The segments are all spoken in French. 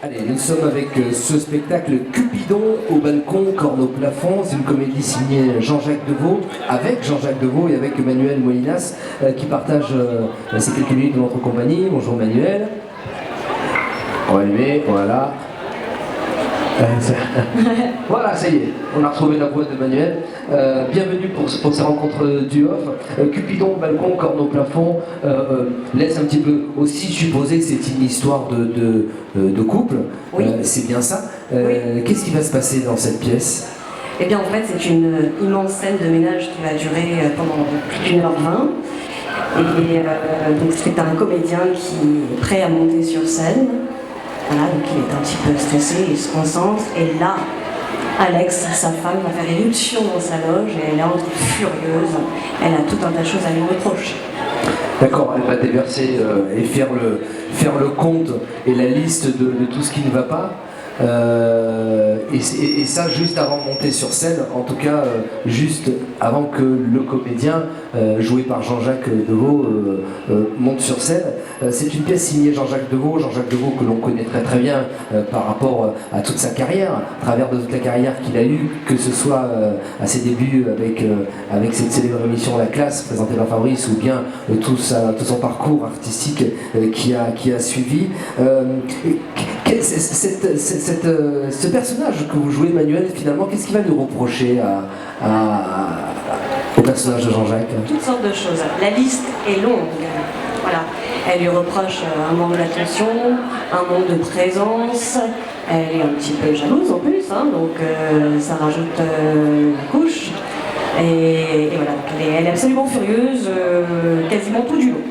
Allez, nous sommes avec ce spectacle Cupidon au balcon, corne au plafond. C'est une comédie signée Jean-Jacques Deveau, avec Jean-Jacques Deveau et avec Manuel Molinas, qui partage ces quelques minutes de notre compagnie. Bonjour Manuel. On va allumer, voilà. Voilà, ça y est, on a retrouvé la voix de Manuel. Bienvenue pour ces rencontres du off. Cupidon, balcon, corne au plafond, laisse un petit peu aussi supposer que c'est une histoire de couple. Oui. C'est bien ça. Oui. Qu'est-ce qui va se passer dans cette pièce? Eh bien, en fait, c'est une immense scène de ménage qui va durer pendant plus d'1h20. Et donc, c'est un comédien qui est prêt à monter sur scène. Voilà, donc il est un petit peu stressé, il se concentre. Et là, Alex, sa femme, va faire éruption dans sa loge et elle entre furieuse. Elle a tout un tas de choses à lui reprocher. D'accord, elle va déverser et faire le compte et la liste de tout ce qui ne va pas. Et ça juste avant de monter sur scène, en tout cas juste avant que le comédien joué par Jean-Jacques Deveau monte sur scène. C'est une pièce signée Jean-Jacques Deveau que l'on connaît très très bien par rapport à toute sa carrière, à travers de toute la carrière qu'il a eue, que ce soit à ses débuts avec cette célèbre émission La Classe présentée par Fabrice, ou bien tout son parcours artistique qui a suivi. Ce personnage que vous jouez, Manuel, finalement, qu'est-ce qu'il va lui reprocher au personnage de Jean-Jacques? Toutes sortes de choses. La liste est longue. Voilà. Elle lui reproche un manque d'attention, un manque de présence. Elle est un petit peu jalouse en plus, hein, donc ça rajoute la couche. Et voilà, donc elle est absolument furieuse, quasiment tout du long.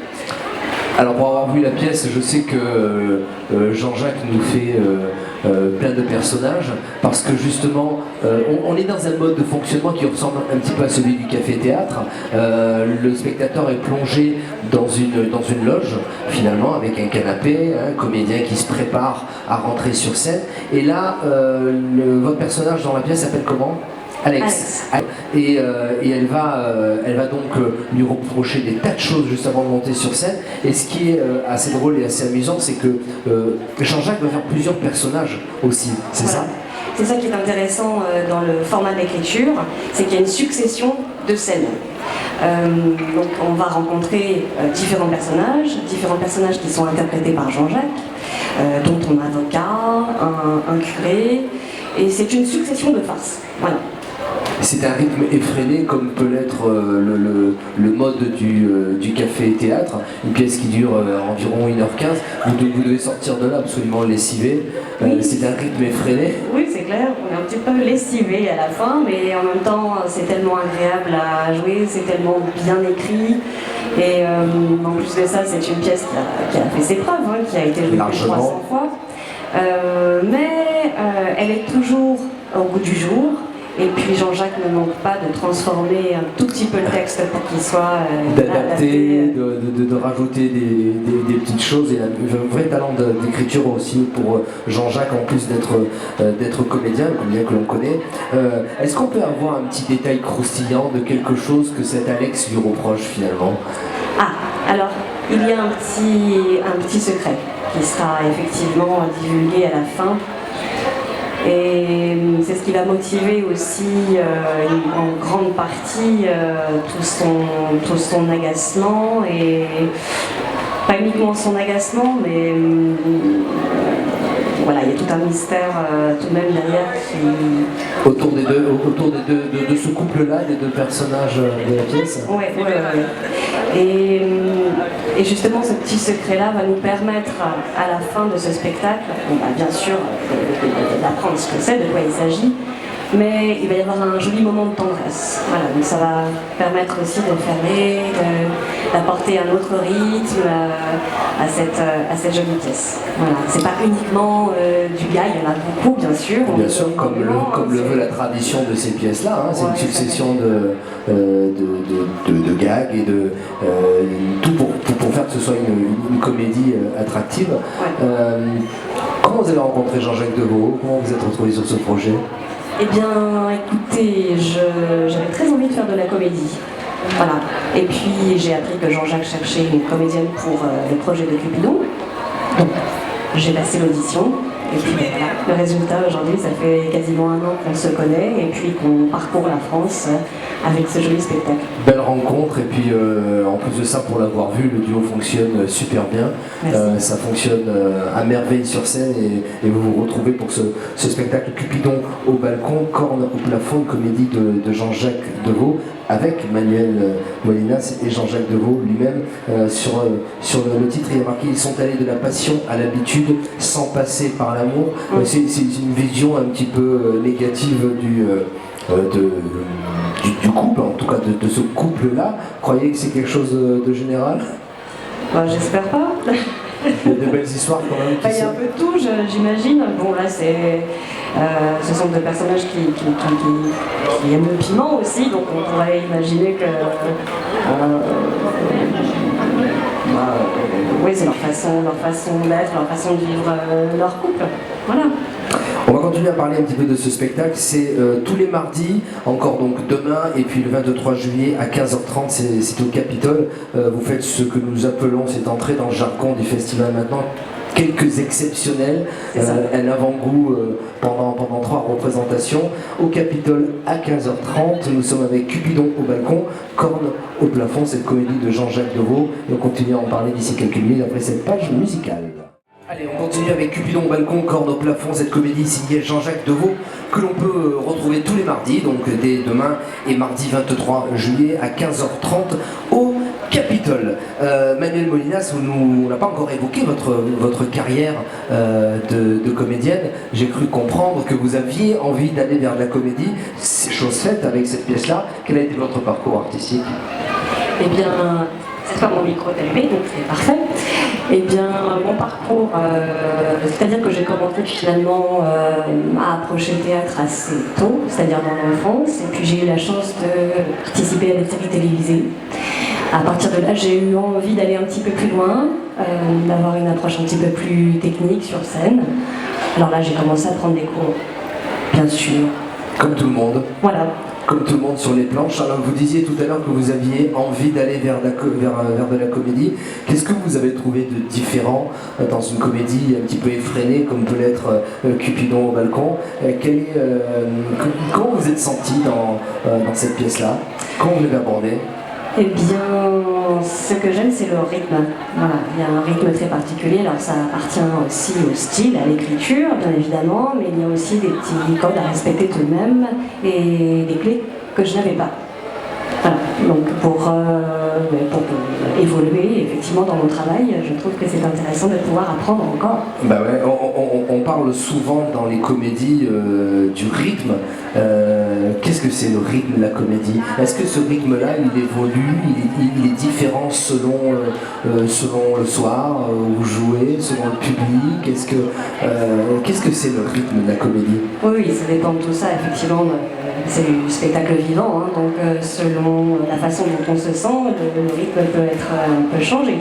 Alors pour avoir vu la pièce, je sais que Jean-Jacques nous fait plein de personnages, parce que justement, on est dans un mode de fonctionnement qui ressemble un petit peu à celui du café-théâtre. Le spectateur est plongé dans une loge, finalement, avec un canapé, un comédien qui se prépare à rentrer sur scène. Et là, votre personnage dans la pièce s'appelle comment? Alex. Et elle va donc lui reprocher des tas de choses juste avant de monter sur scène. Et ce qui est assez drôle et assez amusant, c'est que Jean-Jacques va faire plusieurs personnages aussi, c'est voilà. ça? C'est ça qui est intéressant dans le format d'écriture, c'est qu'il y a une succession de scènes. Donc on va rencontrer différents personnages qui sont interprétés par Jean-Jacques, dont ton avocat, un curé, et c'est une succession de farces. Voilà. C'est un rythme effréné comme peut l'être le mode du café-théâtre, une pièce qui dure environ 1h15. Vous devez sortir de là absolument lessivé. Oui. C'est un rythme effréné. Oui, c'est clair, on est un petit peu lessivé à la fin, mais en même temps c'est tellement agréable à jouer, c'est tellement bien écrit. Et en plus de ça, c'est une pièce qui a fait ses preuves, hein, qui a été jouée plus de 300 fois. Mais elle est toujours au goût du jour. Et puis Jean-Jacques ne manque pas de transformer un tout petit peu le texte pour qu'il soit d'adapter, de rajouter des petites choses, et un vrai talent d'écriture aussi pour Jean-Jacques, en plus d'être comédien que l'on connaît. Est-ce qu'on peut avoir un petit détail croustillant de quelque chose que cet Alex lui reproche finalement? Ah, alors il y a un petit secret qui sera effectivement divulgué à la fin. Et c'est ce qui va motiver aussi en grande partie tout son agacement, et pas uniquement son agacement, mais voilà, il y a tout un mystère tout de même derrière qui... Autour de ce couple-là, des deux personnages de la pièce. Oui. Et justement, ce petit secret-là va nous permettre, à la fin de ce spectacle, bien sûr, d'apprendre ce que c'est, de quoi il s'agit, mais il va y avoir un joli moment de tendresse. Voilà, donc ça va permettre aussi de fermer, d'apporter un autre rythme à cette jolie pièce. Voilà, c'est pas uniquement du gag, il y en a beaucoup, bien sûr. Bien sûr, comme le veut la tradition de ces pièces-là, hein, c'est une succession de gags et de tout pour faire que ce soit une comédie attractive. Ouais. Comment vous avez rencontré Jean-Jacques Deveau? Comment vous êtes retrouvé sur ce projet? Eh bien, écoutez, j'avais très envie de faire de la comédie. Voilà. Et puis, j'ai appris que Jean-Jacques cherchait une comédienne pour le projet de Cupidon. Donc, j'ai passé l'audition. Et puis voilà, le résultat aujourd'hui, ça fait quasiment un an qu'on se connaît et puis qu'on parcourt la France avec ce joli spectacle. Belle rencontre et puis en plus de ça, pour l'avoir vu, le duo fonctionne super bien. Ça fonctionne à merveille sur scène et vous vous retrouvez pour ce spectacle Cupidon au balcon, corne au plafond, une comédie de Jean-Jacques Deveau avec Manuel Molinas et Jean-Jacques Deveau lui-même. Sur le titre, il y a marqué « Ils sont allés de la passion à l'habitude sans passer par l'amour ». C'est une vision un petit peu négative du couple, en tout cas de ce couple-là. Croyez que c'est quelque chose de général? J'espère pas. Il y a de belles histoires quand même. Il y a un peu de tout, j'imagine. Bon, là, ce sont des personnages qui aiment le piment aussi, donc on pourrait imaginer que oui, c'est leur façon d'être, leur façon de vivre leur couple. Voilà. On va continuer à parler un petit peu de ce spectacle. C'est tous les mardis, encore donc demain, et puis le 23 juillet à 15h30, c'est au Capitole. Vous faites ce que nous appelons, c'est entrer dans le jargon du festival maintenant, quelques exceptionnels, un avant-goût pendant 3 représentations. Au Capitole à 15h30, nous sommes avec Cupidon au balcon, corne au plafond, cette comédie de Jean-Jacques Deveau. Et on continue à en parler d'ici quelques minutes après cette page musicale. Allez, on continue avec Cupidon au balcon, corne au plafond, cette comédie signée Jean-Jacques Deveau que l'on peut retrouver tous les mardis, donc dès demain et mardi 23 juillet à 15h30 au Capitole. Manuel Molinas, on n'a pas encore évoqué votre carrière de comédienne. J'ai cru comprendre que vous aviez envie d'aller vers de la comédie. C'est chose faite avec cette pièce-là. Quel a été votre parcours artistique? Eh bien, cette fois mon micro est allumé, donc c'est parfait. Eh bien, mon parcours, c'est-à-dire que j'ai commencé finalement à approcher le théâtre assez tôt, c'est-à-dire dans l'enfance, et puis j'ai eu la chance de participer à des séries télévisées. À partir de là, j'ai eu envie d'aller un petit peu plus loin, d'avoir une approche un petit peu plus technique sur scène. Alors là, j'ai commencé à prendre des cours, bien sûr. Comme tout le monde. Voilà. Comme tout le monde sur les planches. Alors vous disiez tout à l'heure que vous aviez envie d'aller vers de la comédie. Qu'est-ce que vous avez trouvé de différent dans une comédie un petit peu effrénée comme peut l'être Cupidon au balcon? Comment vous êtes senti dans cette pièce-là? Comment vous l'avez abordé? Eh bien, ce que j'aime, c'est le rythme. Voilà, il y a un rythme très particulier. Alors, ça appartient aussi au style, à l'écriture, bien évidemment, mais il y a aussi des petits codes à respecter tout de même et des clés que je n'avais pas. Voilà, donc pour évoluer effectivement dans mon travail, je trouve que c'est intéressant de pouvoir apprendre encore. Bah ouais, on parle souvent dans les comédies du rythme. Qu'est-ce que c'est le rythme de la comédie? Est-ce que ce rythme-là, il évolue, il est différent selon le soir où vous jouez, selon le public? Qu'est-ce que c'est le rythme de la comédie? Oui, ça dépend de tout ça, effectivement. C'est du spectacle vivant, hein, donc selon la façon dont on se sent, le rythme peut changer.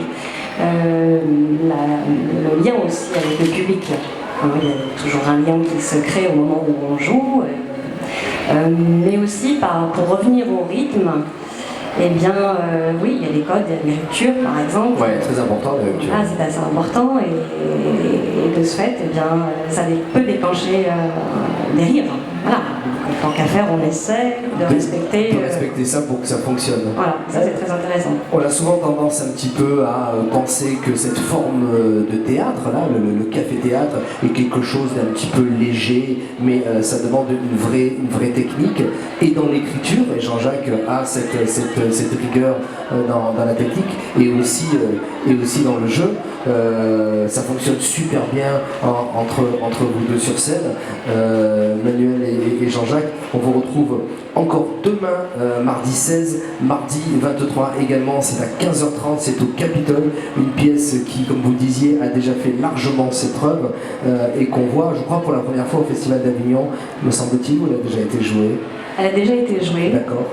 Le lien aussi avec le public. Il y a toujours un lien qui se crée au moment où on joue. Mais aussi, pour revenir au rythme, eh bien, oui, il y a des codes, il y a des ruptures, par exemple. Oui, très important, les ruptures. Ah, c'est assez important, et de ce fait, eh bien, ça peut déclencher des rires. Voilà. Tant qu'à faire, on essaie de respecter ça pour que ça fonctionne. Voilà, ça c'est très intéressant. On a souvent tendance un petit peu à penser que cette forme de théâtre, là, le café-théâtre, est quelque chose d'un petit peu léger, mais ça demande une vraie technique. Et dans l'écriture, et Jean-Jacques a cette rigueur dans la technique, et aussi dans le jeu, ça fonctionne super bien entre vous deux sur scène, Manuel et Jean-Jacques. On vous retrouve encore demain, mardi 16, mardi 23 également, c'est à 15h30, c'est au Capitole, une pièce qui, comme vous le disiez, a déjà fait largement ses preuves et qu'on voit, je crois, pour la première fois au Festival d'Avignon, me semble-t-il, où elle a déjà été jouée. Elle a déjà été jouée. D'accord.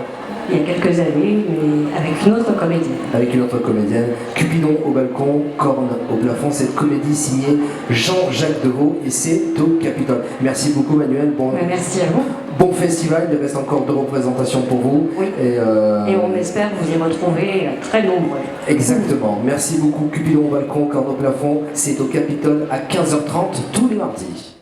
Il y a quelques années, mais avec une autre comédienne. Avec une autre comédienne. Cupidon au balcon, corne au plafond. Cette comédie signée Jean-Jacques Deveau et c'est au Capitole. Merci beaucoup Manuel. Merci à vous. Bon festival, il reste encore 2 représentations pour vous. Oui. Et on espère vous y retrouver très nombreux. Exactement. Merci beaucoup. Cupidon au balcon, Corneau plafond. C'est au Capitole à 15h30 tous les mardis.